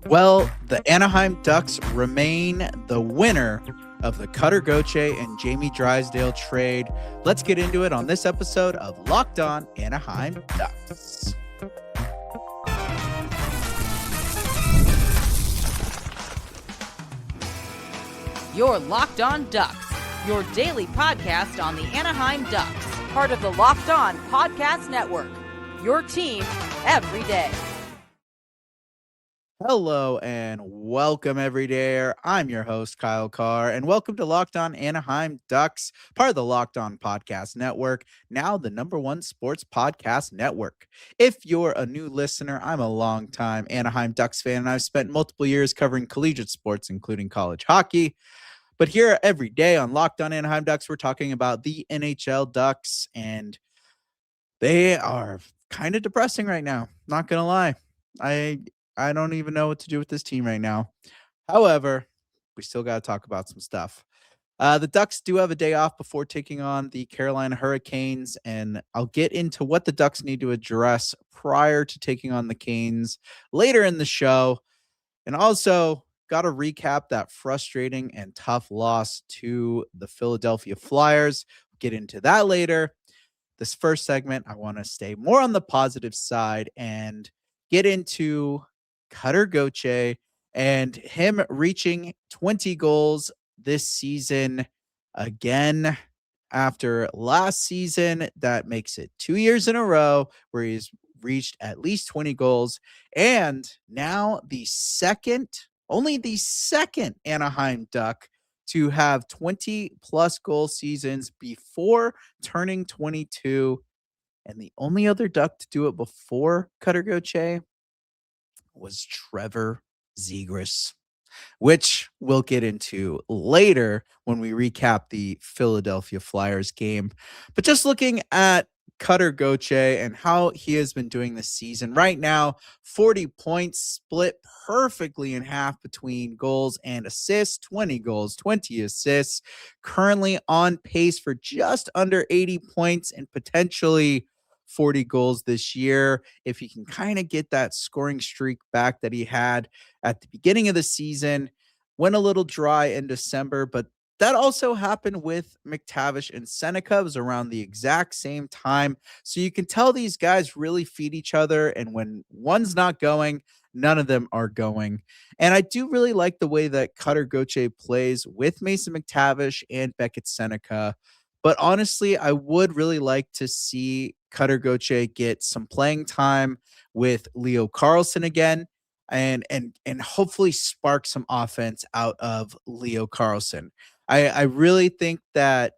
Well, the Anaheim Ducks remain the winner of the Cutter Gauthier and Jamie Drysdale trade. Let's get into it on this episode of Locked On Anaheim Ducks. You're Locked On Ducks, your daily podcast on the Anaheim Ducks, part of the Locked On Podcast Network, your team every day. Hello and welcome, everydayer. I'm your host, Kyle Carr, and welcome to Locked On Anaheim Ducks, part of the Locked On Podcast Network, now the #1 sports podcast network. If you're a new listener, I'm a longtime Anaheim Ducks fan, and I've spent multiple years covering collegiate sports, including college hockey. But here every day on Locked On Anaheim Ducks, we're talking about the NHL Ducks, and they are kind of depressing right now. Not going to lie. I don't even know what to do with this team right now. However, we still got to talk about some stuff. The Ducks do have a day off before taking on the Carolina Hurricanes, and I'll get into what the Ducks need to address prior to taking on the Canes later in the show. And also, got to recap that frustrating and tough loss to the Philadelphia Flyers. Get into that later. This first segment, I want to stay more on the positive side and get into Cutter Gauthier and him reaching 20 goals this season again after last season. That makes it 2 years in a row where he's reached at least 20 goals. And now only the second Anaheim Duck to have 20 plus goal seasons before turning 22. And the only other Duck to do it before Cutter Gauthier was Trevor Zegras, which we'll get into later when we recap the Philadelphia Flyers game. But just looking at Cutter Gauthier and how he has been doing this season right now, 40 points split perfectly in half between goals and assists, 20 goals, 20 assists, currently on pace for just under 80 points and potentially 40 goals this year. If he can kind of get that scoring streak back that he had at the beginning of the season, went a little dry in December, but that also happened with McTavish and Seneca. It was around the exact same time. So you can tell these guys really feed each other. And when one's not going, none of them are going. And I do really like the way that Cutter Gauthier plays with Mason McTavish and Beckett Seneca. But honestly, I would really like to see Cutter Gauthier get some playing time with Leo Carlsson again and hopefully spark some offense out of Leo Carlsson. I really think that,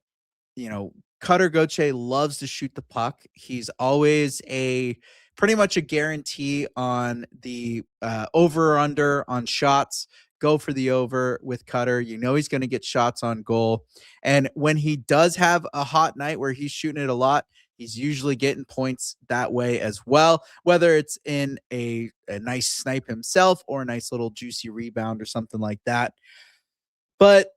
Cutter Gauthier loves to shoot the puck. He's always pretty much a guarantee on the over or under on shots. Go for the over with Cutter. He's going to get shots on goal. And when he does have a hot night where he's shooting it a lot, he's usually getting points that way as well, whether it's in a nice snipe himself or a nice little juicy rebound or something like that. But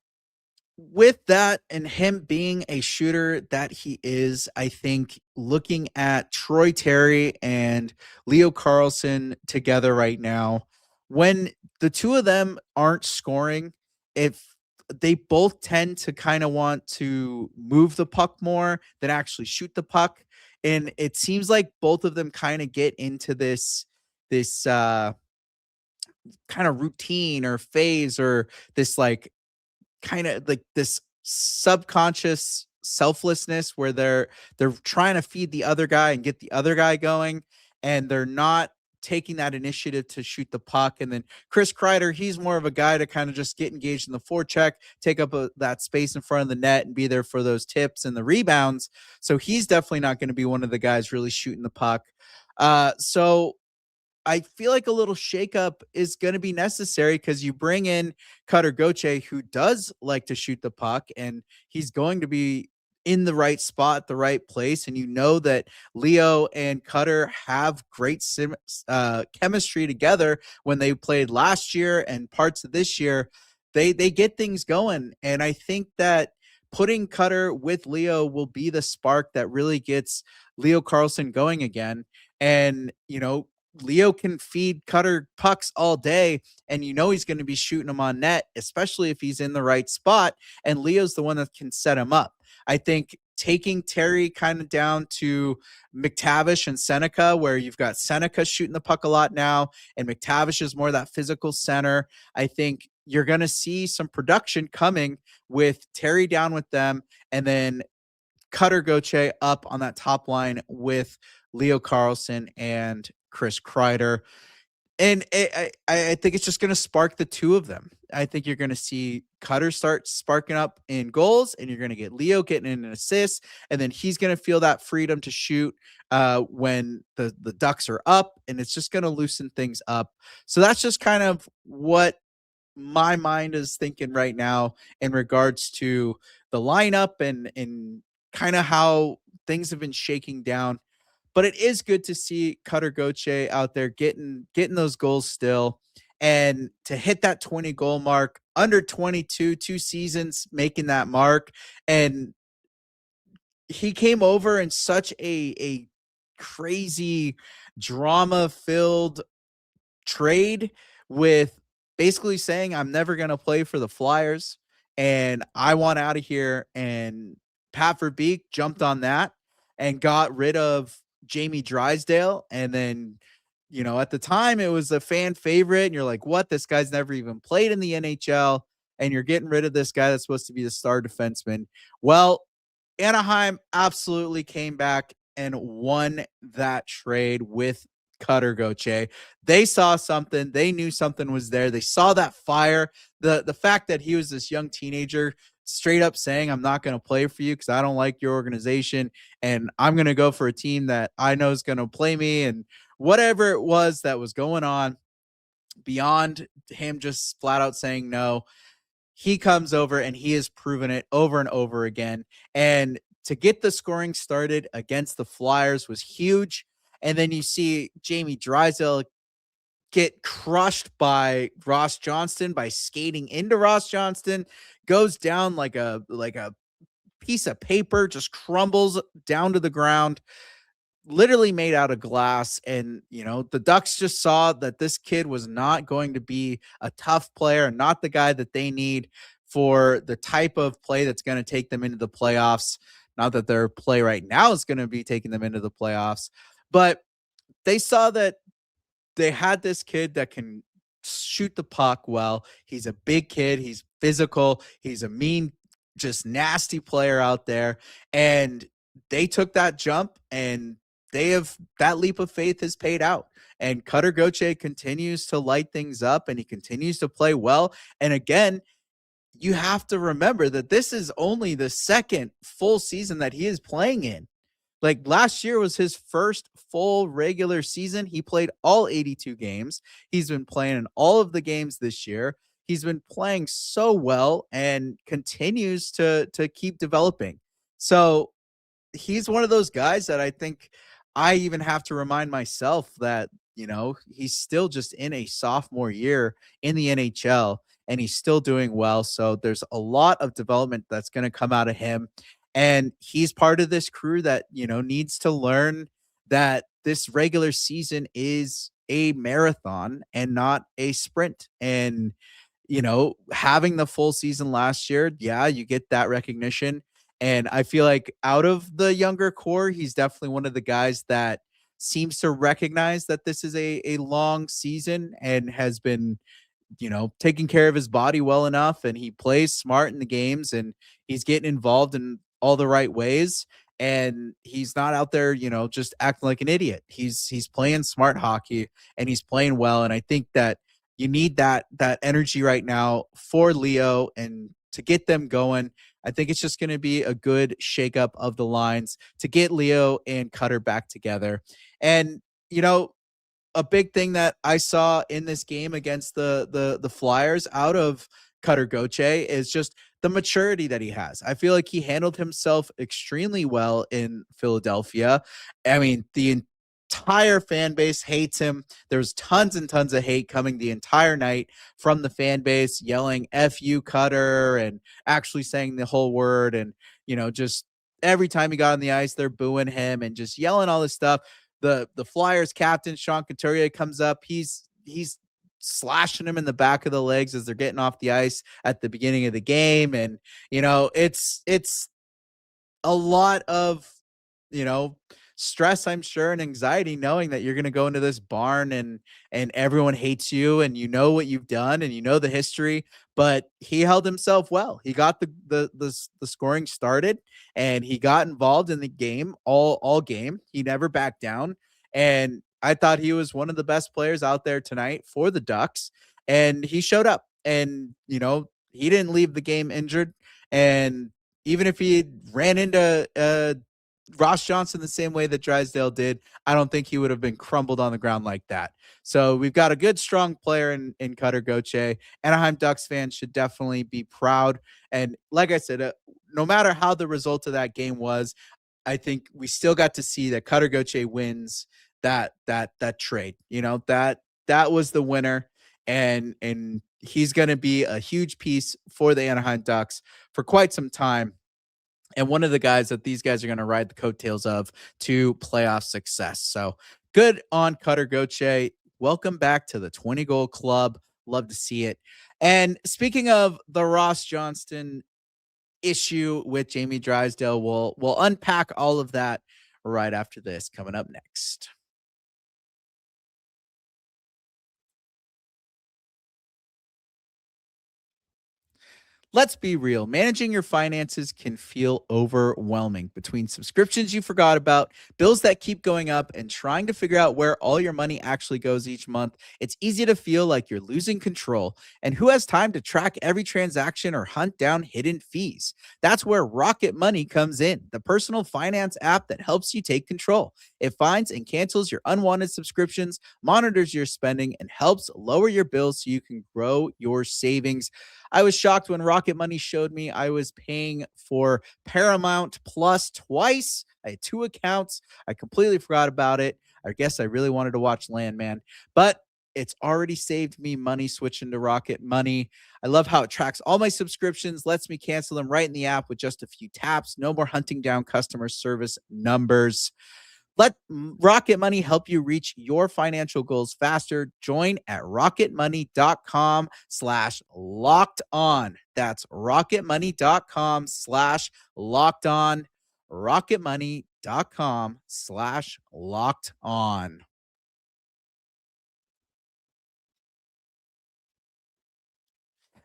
with that and him being a shooter that he is, I think looking at Troy Terry and Leo Carlsson together right now, when the two of them aren't scoring, if they both tend to kind of want to move the puck more than actually shoot the puck. And it seems like both of them kind of get into this kind of routine or phase, or this kind of like this subconscious selflessness where they're trying to feed the other guy and get the other guy going, and they're not taking that initiative to shoot the puck. And then Chris Kreider, he's more of a guy to kind of just get engaged in the forecheck, take up that space in front of the net and be there for those tips and the rebounds. So he's definitely not going to be one of the guys really shooting the puck. So I feel like a little shakeup is going to be necessary, because you bring in Cutter Gauthier, who does like to shoot the puck, and he's going to be in the right spot, the right place. And that Leo and Cutter have great chemistry together when they played last year and parts of this year. They get things going. And I think that putting Cutter with Leo will be the spark that really gets Leo Carlsson going again. And, Leo can feed Cutter pucks all day, and he's going to be shooting them on net, especially if he's in the right spot. And Leo's the one that can set him up. I think taking Terry kind of down to McTavish and Seneca, where you've got Seneca shooting the puck a lot now, and McTavish is more that physical center. I think you're going to see some production coming with Terry down with them, and then Cutter Gauthier up on that top line with Leo Carlsson and Chris Kreider. And I think it's just going to spark the two of them. I think you're going to see Cutter start sparking up in goals, and you're going to get Leo getting in an assist, and then he's going to feel that freedom to shoot when the Ducks are up, and it's just going to loosen things up. So that's just kind of what my mind is thinking right now in regards to the lineup and kind of how things have been shaking down. But it is good to see Cutter Gauthier out there getting those goals still, and to hit that 20 goal mark under 22, 2 seasons making that mark. And he came over in such a crazy drama filled trade, with basically saying, I'm never going to play for the Flyers and I want out of here. And Pat Verbeek jumped on that and got rid of Jamie Drysdale. And then, at the time it was a fan favorite, and you're like, what? This guy's never even played in the NHL, and you're getting rid of this guy that's supposed to be the star defenseman. Well, Anaheim absolutely came back and won that trade with Cutter Gauthier. They saw something. They knew something was there. They saw that fire. The fact that he was this young teenager straight up saying, I'm not going to play for you because I don't like your organization, and I'm going to go for a team that I know is going to play me, and whatever it was that was going on beyond him just flat out saying no, he comes over and he has proven it over and over again. And to get the scoring started against the Flyers was huge. And then you see Jamie Drysdale get crushed by Ross Johnston by skating into Ross Johnston, goes down like a piece of paper, just crumbles down to the ground, literally made out of glass. And the Ducks just saw that this kid was not going to be a tough player, not the guy that they need for the type of play that's going to take them into the playoffs. Not that their play right now is going to be taking them into the playoffs, but they saw that they had this kid that can shoot the puck well. He's a big kid. He's physical. He's a mean, just nasty player out there. And they took that jump, and that leap of faith has paid out. And Cutter Gauthier continues to light things up, and he continues to play well. And again, you have to remember that this is only the second full season that he is playing in. Like, last year was his first full regular season. He played all 82 games. He's been playing in all of the games this year. He's been playing so well and continues to keep developing. So he's one of those guys that I think I even have to remind myself that, he's still just in a sophomore year in the NHL, and he's still doing well. So there's a lot of development that's going to come out of him. And he's part of this crew that, needs to learn that this regular season is a marathon and not a sprint. And, having the full season last year, yeah, you get that recognition. And I feel like out of the younger core, he's definitely one of the guys that seems to recognize that this is a long season, and has been, taking care of his body well enough, and he plays smart in the games, and he's getting involved in all the right ways. And he's not out there, just acting like an idiot. He's playing smart hockey, and he's playing well. And I think that you need that energy right now for Leo, and to get them going. I think it's just going to be a good shakeup of the lines to get Leo and Cutter back together. And, a big thing that I saw in this game against the Flyers out of Cutter Gauthier is just the maturity that he has. I feel like he handled himself extremely well in Philadelphia. I mean, the entire fan base hates him. There's tons and tons of hate coming the entire night from the fan base, yelling F you, Cutter, and actually saying the whole word. And, just every time he got on the ice, they're booing him and just yelling all this stuff. the Flyers captain Sean Couturier comes up. He's slashing him in the back of the legs as they're getting off the ice at the beginning of the game. And, it's a lot of, you know, stress, I'm sure, and anxiety knowing that you're going to go into this barn and everyone hates you and you know what you've done and you know the history, but he held himself well. He got the scoring started and he got involved in the game all game. He never backed down, and I thought he was one of the best players out there tonight for the Ducks, and he showed up, and he didn't leave the game injured. And even if he ran into Ross Johnson the same way that Drysdale did, I don't think he would have been crumbled on the ground like that. So we've got a good, strong player in Cutter Gauthier. Anaheim Ducks fans should definitely be proud. And like I said, no matter how the result of that game was, I think we still got to see that Cutter Gauthier wins that trade. That was the winner, and he's going to be a huge piece for the Anaheim Ducks for quite some time, and one of the guys that these guys are going to ride the coattails of to playoff success. So good on Cutter Gauthier. Welcome back to the 20-goal club. Love to see it. And speaking of the Ross Johnston issue with Jamie Drysdale, we'll unpack all of that right after this, coming up next. Let's be real. Managing your finances can feel overwhelming. Between subscriptions you forgot about, bills that keep going up, and trying to figure out where all your money actually goes each month, it's easy to feel like you're losing control. And who has time to track every transaction or hunt down hidden fees? That's where Rocket Money comes in, the personal finance app that helps you take control. It finds and cancels your unwanted subscriptions, monitors your spending, and helps lower your bills so you can grow your savings. I was shocked when Rocket Money showed me I was paying for Paramount Plus twice. I had two accounts. I completely forgot about it. I guess I really wanted to watch Landman, but it's already saved me money switching to Rocket Money. I love how it tracks all my subscriptions, lets me cancel them right in the app with just a few taps. No more hunting down customer service numbers. Let Rocket Money help you reach your financial goals faster. Join at rocketmoney.com/locked on. That's rocketmoney.com/locked on. rocketmoney.com/locked on.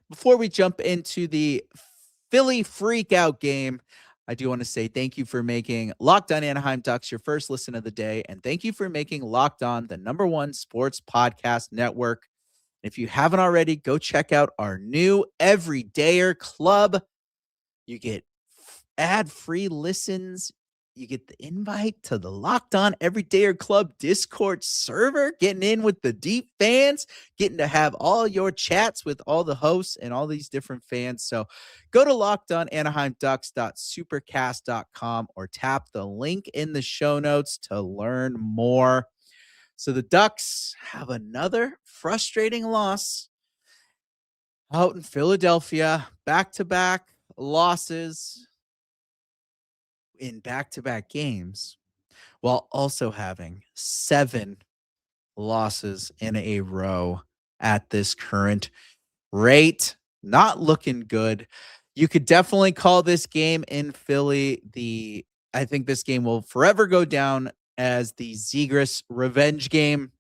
Before we jump into the Philly freakout game, I do want to say thank you for making Locked On Anaheim Ducks your first listen of the day. And thank you for making Locked On the #1 sports podcast network. If you haven't already, go check out our new Everydayer Club. You get ad-free listens. You get the invite to the Locked On Everydayer Club Discord server, getting in with the deep fans, getting to have all your chats with all the hosts and all these different fans. So go to lockedonanaheimducks.supercast.com or tap the link in the show notes to learn more. So the Ducks have another frustrating loss out in Philadelphia, back-to-back losses in back-to-back games, while also having 7 losses in a row at this current rate. Not looking good. You could definitely call this game in Philly I think this game will forever go down as the Zegras revenge game.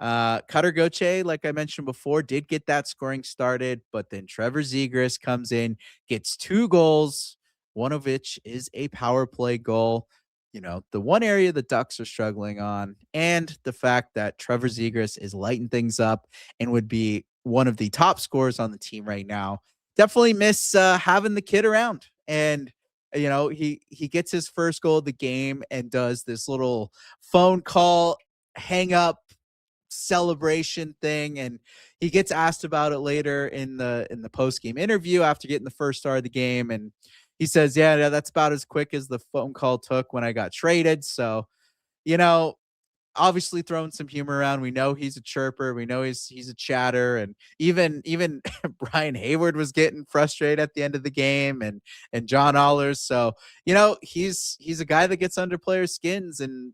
Cutter Gauthier, like I mentioned before, did get that scoring started, but then Trevor Zegras comes in, gets 2 goals, one of which is a power play goal. The one area the Ducks are struggling on, and the fact that Trevor Zegras is lighting things up and would be one of the top scorers on the team right now. Definitely miss having the kid around. And he gets his first goal of the game and does this little phone call hang up celebration thing, and he gets asked about it later in the post-game interview after getting the first star of the game, and he says, yeah, that's about as quick as the phone call took when I got traded. So obviously throwing some humor around. We know he's a chirper. We know he's a chatter, and even Brian Hayward was getting frustrated at the end of the game, and John Allers. So he's a guy that gets under players' skins, and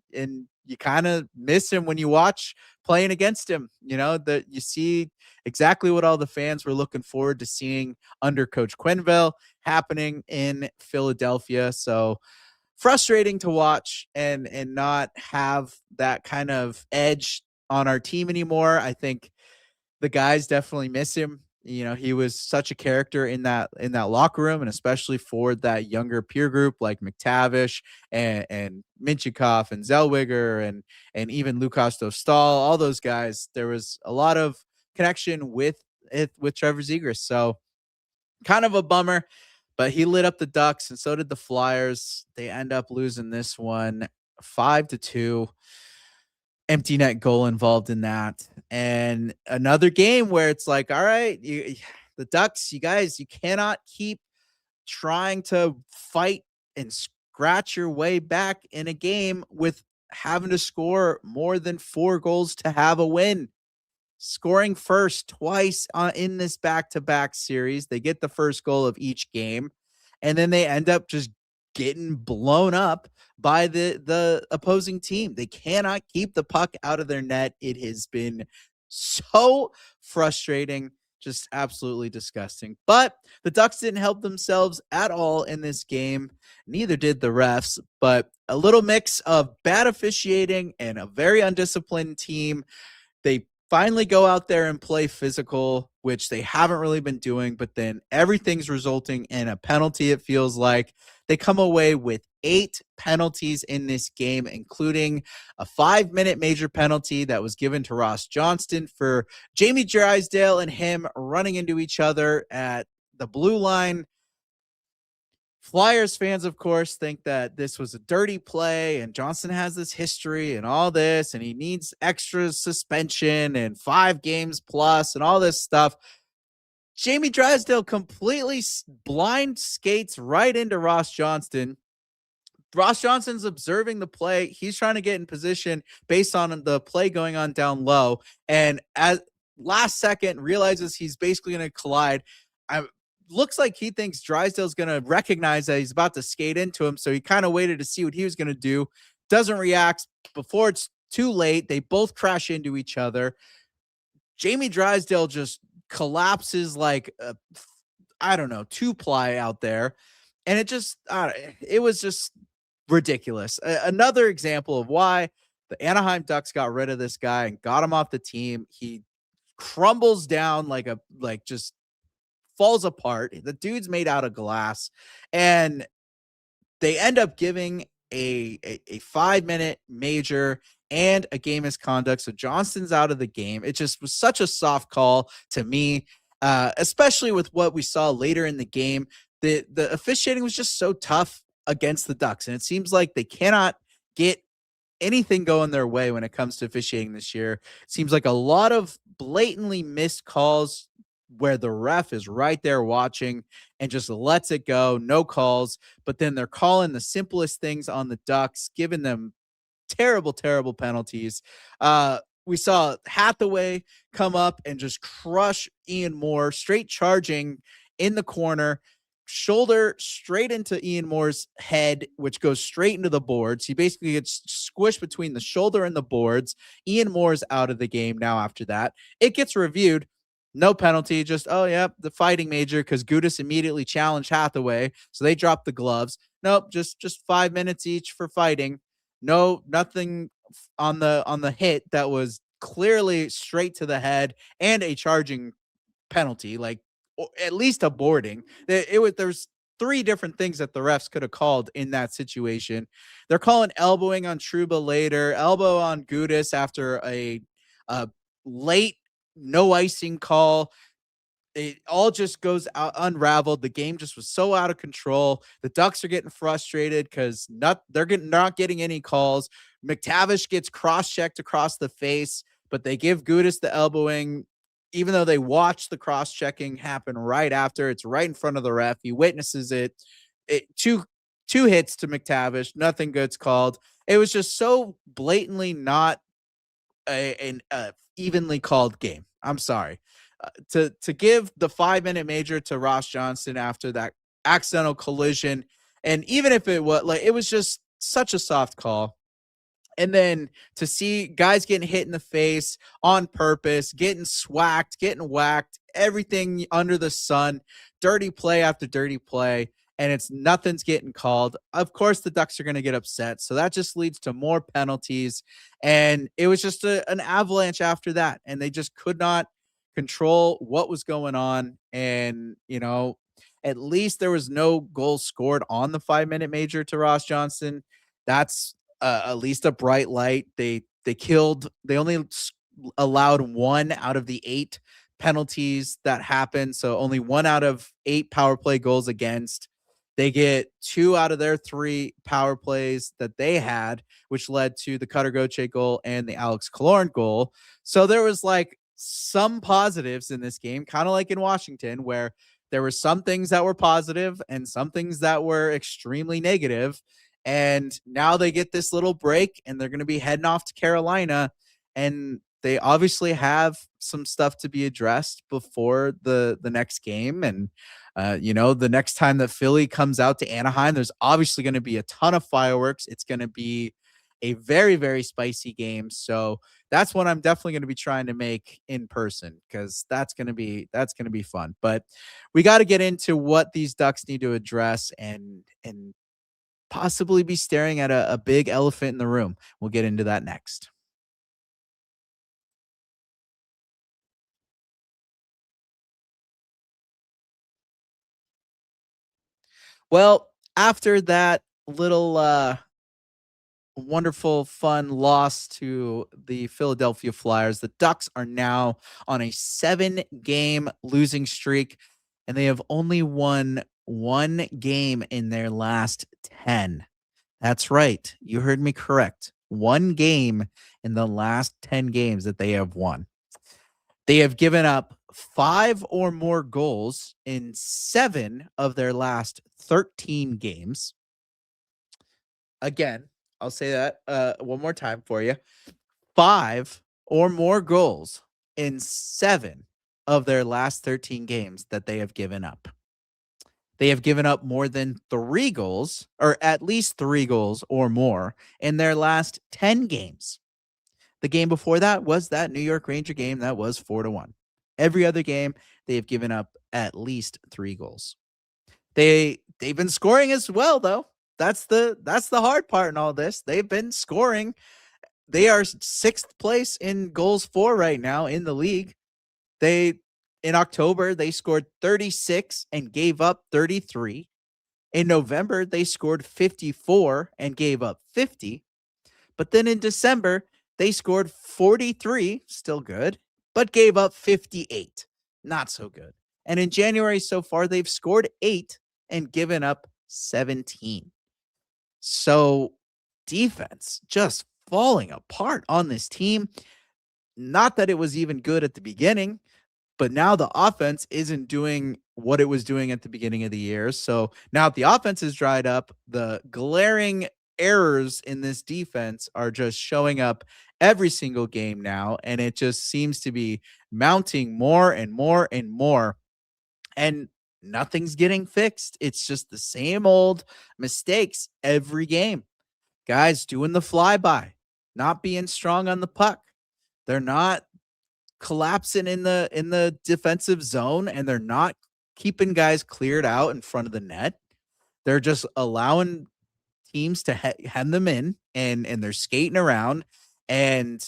you kind of miss him when you watch playing against him. That you see exactly what all the fans were looking forward to seeing under Coach Quenneville happening in Philadelphia. So frustrating to watch and not have that kind of edge on our team anymore. I think the guys definitely miss him. He was such a character in that locker room, and especially for that younger peer group like McTavish and Minchikov and Zellweger and even Lukas Dostal, all those guys. There was a lot of connection with Trevor Zegras. So kind of a bummer, but he lit up the Ducks, and so did the Flyers. They end up losing this one 5-2. Empty net goal involved in that. And another game where it's like, all right, the Ducks, you guys, you cannot keep trying to fight and scratch your way back in a game with having to score more than 4 goals to have a win. Scoring first twice in this back-to-back series. They get the first goal of each game, and then they end up just getting blown up by the opposing team. They cannot keep the puck out of their net. It has been so frustrating, just absolutely disgusting. But the Ducks didn't help themselves at all in this game. Neither did the refs, but a little mix of bad officiating and a very undisciplined team. They finally go out there and play physical, which they haven't really been doing, but then everything's resulting in a penalty, it feels like. They come away with 8 penalties in this game, including a 5-minute major penalty that was given to Ross Johnston for Jamie Drysdale and him running into each other at the blue line. Flyers fans, of course, think that this was a dirty play and Johnston has this history and all this, and he needs extra suspension and 5 games plus and all this stuff. Jamie Drysdale completely blind skates right into Ross Johnston. Ross Johnston's observing the play. He's trying to get in position based on the play going on down low. And at last second realizes he's basically going to collide. Looks like he thinks Drysdale's going to recognize that he's about to skate into him. So he kind of waited to see what he was going to do. Doesn't react before it's too late. They both crash into each other. Jamie Drysdale just collapses like, 2-ply out there. And it was just ridiculous. Another example of why the Anaheim Ducks got rid of this guy and got him off the team. He crumbles down just falls apart. The dude's made out of glass, and they end up giving a 5-minute major and a game misconduct. So Johnston's out of the game. It just was such a soft call to me, especially with what we saw later in the game. The officiating was just so tough against the Ducks, and it seems like they cannot get anything going their way when it comes to officiating this year. It seems like a lot of blatantly missed calls where the ref is right there watching and just lets it go, no calls, but then they're calling the simplest things on the Ducks, giving them terrible, terrible penalties. We saw Hathaway come up and just crush Ian Moore, straight charging in the corner, shoulder straight into Ian Moore's head, which goes straight into the boards. He basically gets squished between the shoulder and the boards. Ian Moore's out of the game now after that. It gets reviewed. No penalty, just, the fighting major, because Gudas immediately challenged Hathaway, so they dropped the gloves. Nope, just 5 minutes each for fighting. No, nothing on the hit that was clearly straight to the head and a charging penalty, like at least a boarding. There's 3 different things that the refs could have called in that situation. They're calling elbowing on Trouba later, elbow on Gudas after a late no icing call. It all just goes out unraveled. The game just was so out of control. The Ducks are getting frustrated because they're not getting any calls. McTavish gets cross-checked across the face, but they give Gudas the elbowing, even though they watch the cross-checking happen right after. It's right in front of the ref. He witnesses it. Two hits to McTavish. Nothing good's called. It was just so blatantly not an evenly called game. I'm sorry. To give the 5 minute major to Ross Johnston after that accidental collision, and even if it was like, it was just such a soft call. And then to see guys getting hit in the face on purpose, getting swacked, getting whacked, everything under the sun, dirty play after dirty play, and it's nothing's getting called. Of course, the Ducks are going to get upset. So that just leads to more penalties. And it was just an avalanche after that. And they just could not control what was going on. And, at least there was no goal scored on the 5 minute major to Ross Johnston. That's at least a bright light. They only allowed 1 out of the 8 penalties that happened. So only 1 out of 8 power play goals against. They get 2 out of their 3 power plays that they had, which led to the Cutter Gauthier goal and the Alex Killorn goal. So there was like some positives in this game, kind of like in Washington, where there were some things that were positive and some things that were extremely negative. And now they get this little break and they're going to be heading off to Carolina. And they obviously have some stuff to be addressed before the next game. And, the next time that Philly comes out to Anaheim, there's obviously going to be a ton of fireworks. It's going to be a very, very spicy game. So that's what I'm definitely going to be trying to make in person, because that's going to be fun. But we got to get into what these Ducks need to address and possibly be staring at a big elephant in the room. We'll get into that next. Well, after that little wonderful fun loss to the Philadelphia Flyers, the Ducks are now on a 7-game losing streak, and they have only won 1 game in their last 10. That's right. You heard me correct. 1 game in the last 10 games that they have won. They have given up 5 or more goals in 7 of their last 13 games. Again, I'll say that one more time for you. 5 or more goals in 7 of their last 13 games that they have given up. They have given up more than 3 goals, or at least 3 goals or more, in their last 10 games. The game before that was that New York Ranger game that was 4-1. Every other game, they have given up at least 3 goals. They've been scoring as well, though. That's the hard part in all this. They've been scoring. They are 6th place in goals for right now in the league. In October, they scored 36 and gave up 33. In November, they scored 54 and gave up 50. But then in December, they scored 43, still good, but gave up 58. Not so good. And in January so far, they've scored 8 and given up 17. So defense just falling apart on this team. Not that it was even good at the beginning, but now the offense isn't doing what it was doing at the beginning of the year. So now the offense is dried up. The glaring errors in this defense are just showing up every single game now. And it just seems to be mounting more and more and more. And nothing's getting fixed. It's just the same old mistakes every game. Guys doing the flyby, not being strong on the puck. They're not collapsing in the defensive zone, and they're not keeping guys cleared out in front of the net. They're just allowing teams to hem them in, and they're skating around, and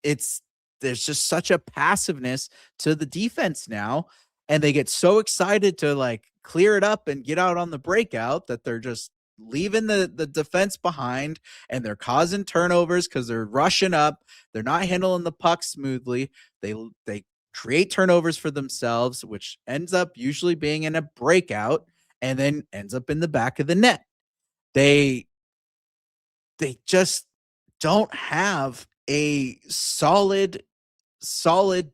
there's just such a passiveness to the defense now, and they get so excited to like clear it up and get out on the breakout that they're just leaving the defense behind, and they're causing turnovers because they're rushing up. They're not handling the puck smoothly. They create turnovers for themselves, which ends up usually being in a breakout and then ends up in the back of the net. They just don't have a solid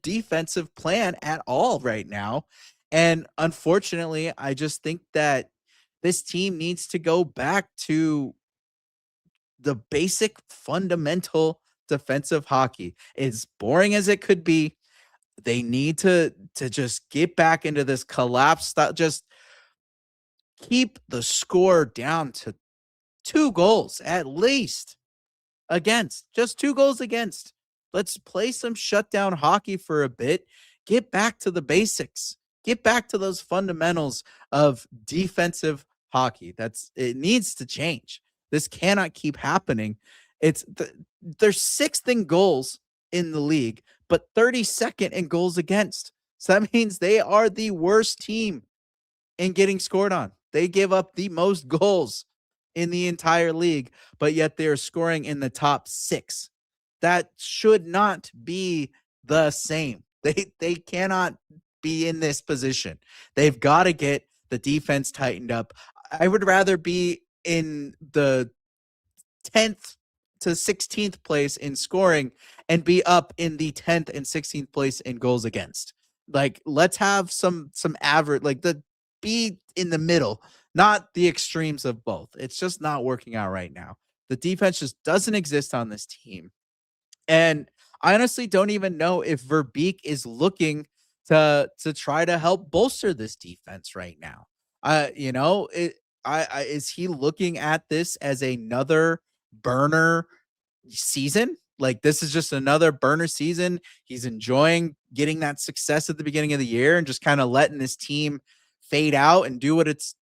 defensive plan at all right now. And unfortunately, I just think that this team needs to go back to the basic fundamental defensive hockey. As boring as it could be, they need to just get back into this collapse style. Just keep the score down to 2 goals at least against. Just 2 goals against. Let's play some shutdown hockey for a bit. Get back to the basics. Get back to those fundamentals of defensive hockey. It needs to change. This cannot keep happening. They're 6th in goals in the league, but 32nd in goals against. So that means they are the worst team in getting scored on. They give up the most goals in the entire league, but yet they're scoring in the top 6. That should not be the same. They cannot be in this position. They've got to get the defense tightened up. I would rather be in the 10th to 16th place in scoring and be up in the 10th and 16th place in goals against. Like, let's have some average, be in the middle, not the extremes of both. It's just not working out right now. The defense just doesn't exist on this team. And I honestly don't even know if Verbeek is looking to try to help bolster this defense right now. Is he looking at this as another burner season? Like, this is just another burner season. He's enjoying getting that success at the beginning of the year and just kind of letting this team fade out and do what it's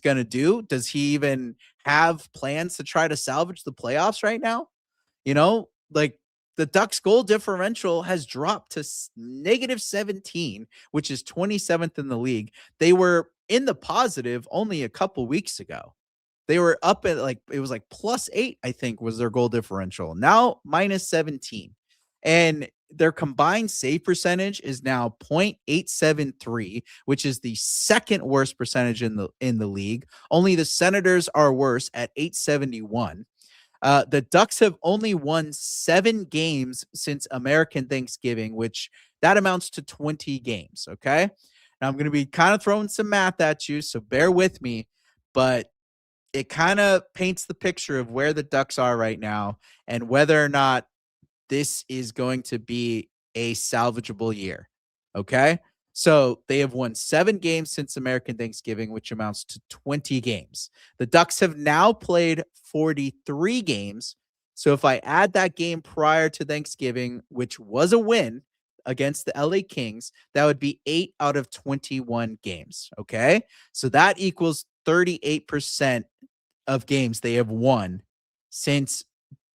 going to do. Does he even have plans to try to salvage the playoffs right now? Like, the Ducks goal differential has dropped to -17, which is 27th in the league. They were in the positive only a couple weeks ago. They were up at it was like +8, I think, was their goal differential. Now -17. And their combined save percentage is now .873, which is the second worst percentage in the league. Only the Senators are worse at .871. The Ducks have only won 7 games since American Thanksgiving, which that amounts to 20 games. Okay. Now I'm going to be kind of throwing some math at you, so bear with me, but it kind of paints the picture of where the Ducks are right now and whether or not this is going to be a salvageable year. Okay. So they have won 7 games since American Thanksgiving, which amounts to 20 games. The Ducks have now played 43 games. So if I add that game prior to Thanksgiving, which was a win against the LA Kings, that would be 8 out of 21 games. Okay. So that equals 38% of games they have won since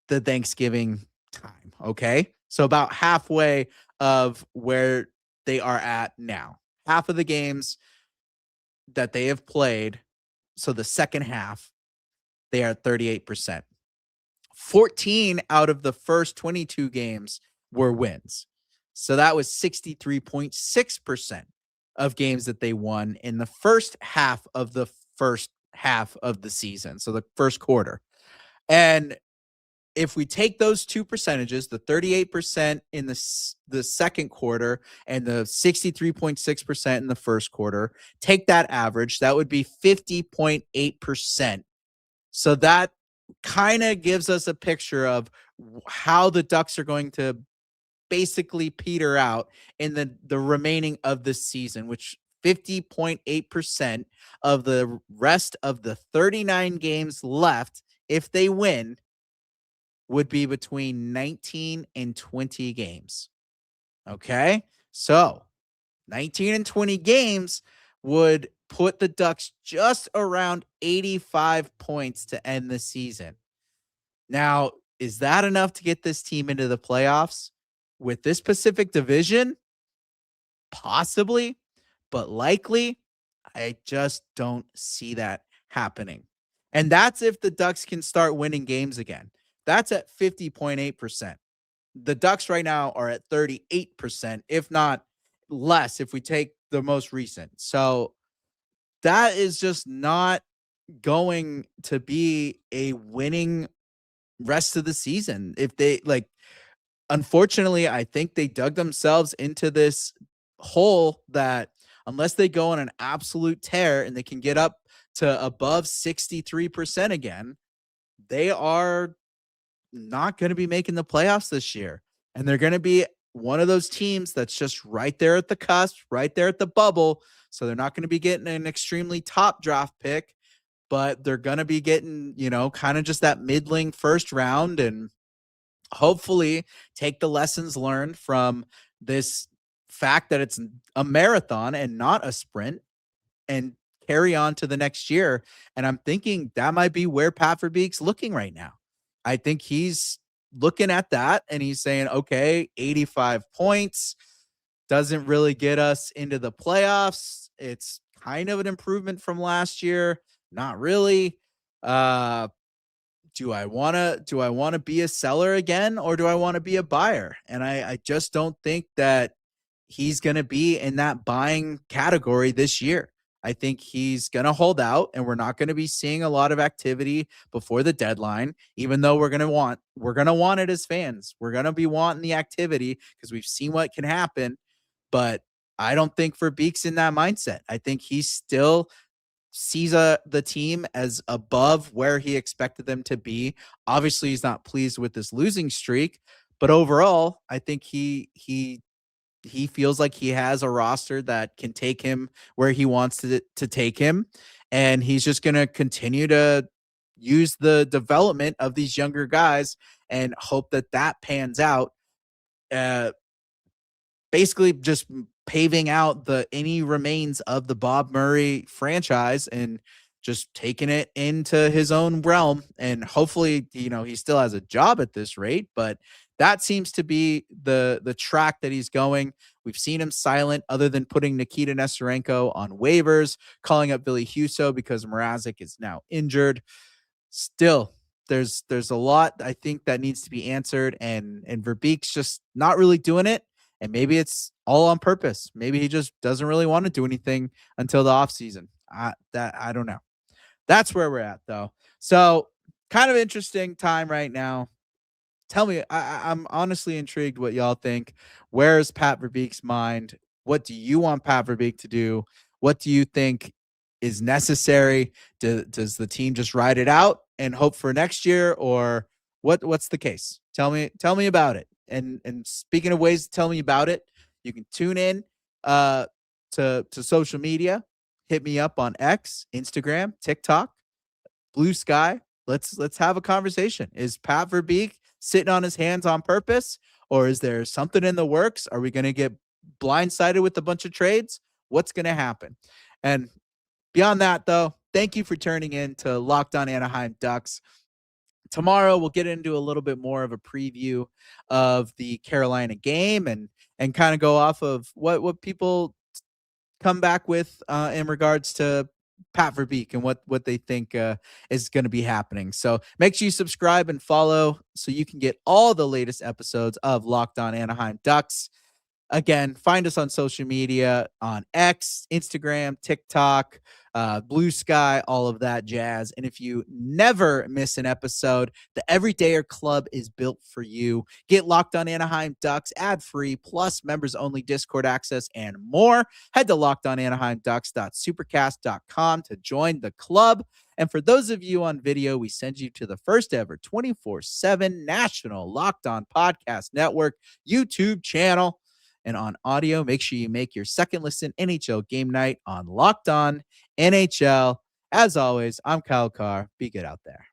the Thanksgiving time. Okay. So about halfway of where they are at now. Half of the games that they have played, so the second half, they are at 38%. 14 out of the first 22 games were wins. So that was 63.6% of games that they won in the first half of the season. So the first quarter. And if we take those two percentages, the 38% in the second quarter and the 63.6% in the first quarter, take that average, that would be 50.8%. So that kind of gives us a picture of how the Ducks are going to basically peter out in the remaining of the season, which 50.8% of the rest of the 39 games left, if they win, would be between 19 and 20 games. Okay? So 19 and 20 games would put the Ducks just around 85 points to end the season. Now, is that enough to get this team into the playoffs? With this Pacific Division? Possibly, but likely, I just don't see that happening. And that's if the Ducks can start winning games again. That's at 50.8%. The Ducks right now are at 38%, if not less, if we take the most recent. So that is just not going to be a winning rest of the season. If they unfortunately, I think they dug themselves into this hole that unless they go on an absolute tear and they can get up to above 63% again, they are not going to be making the playoffs this year. And they're going to be one of those teams that's just right there at the cusp, right there at the bubble. So they're not going to be getting an extremely top draft pick, but they're going to be getting, kind of just that middling first round, and hopefully take the lessons learned from this fact that it's a marathon and not a sprint, and carry on to the next year. And I'm thinking that might be where Pat Verbeek's looking right now. I think he's looking at that and he's saying, okay, 85 points doesn't really get us into the playoffs. It's kind of an improvement from last year. Not really. Uh, do I want to be a seller again, or do I want to be a buyer? And I just don't think that he's going to be in that buying category this year. I think he's going to hold out, and we're not going to be seeing a lot of activity before the deadline, even though we're going to want it as fans. We're going to be wanting the activity because we've seen what can happen, but I don't think Verbeek's in that mindset. I think he's still sees the team as above where he expected them to be. Obviously, he's not pleased with this losing streak, but overall, I think he feels like he has a roster that can take him where he wants to take him, and he's just going to continue to use the development of these younger guys and hope that that pans out. Uh, Basically just paving out the any remains of the Bob Murray franchise and just taking it into his own realm. And hopefully, he still has a job at this rate, but that seems to be the track that he's going. We've seen him silent other than putting Nikita Nesterenko on waivers, calling up Billy Huso because Mrazek is now injured. Still, there's a lot I think that needs to be answered, and Verbeek's just not really doing it. And maybe it's all on purpose. Maybe he just doesn't really want to do anything until the offseason. I don't know. That's where we're at, though. So kind of interesting time right now. Tell me, I'm honestly intrigued what y'all think. Where's Pat Verbeek's mind? What do you want Pat Verbeek to do? What do you think is necessary? Does the team just ride it out and hope for next year, or what's the case? Tell me about it. And speaking of ways to tell me about it, you can tune in uh, to social media. Hit me up on X, Instagram, TikTok, Blue Sky. Let's have a conversation. Is Pat Verbeek sitting on his hands on purpose, or is there something in the works? Are we going to get blindsided with a bunch of trades? What's going to happen? And beyond that, though, thank you for turning in to Locked On Anaheim Ducks. Tomorrow we'll get into a little bit more of a preview of the Carolina game, and kind of go off of what people come back with in regards to Pat Verbeek and what they think is going to be happening. So make sure you subscribe and follow so you can get all the latest episodes of Locked On Anaheim Ducks. Again, find us on social media on X, Instagram, TikTok, Blue Sky, all of that jazz. And if you never miss an episode, the Everydayer Club is built for you. Get Locked On Anaheim Ducks ad-free, plus members-only Discord access and more. Head to lockedonanaheimducks.supercast.com to join the club. And for those of you on video, we send you to the first ever 24/7 national Locked On Podcast Network YouTube channel. And on audio, make sure you make your second listen NHL game night on Locked On NHL. As always, I'm Kyle Carr. Be good out there.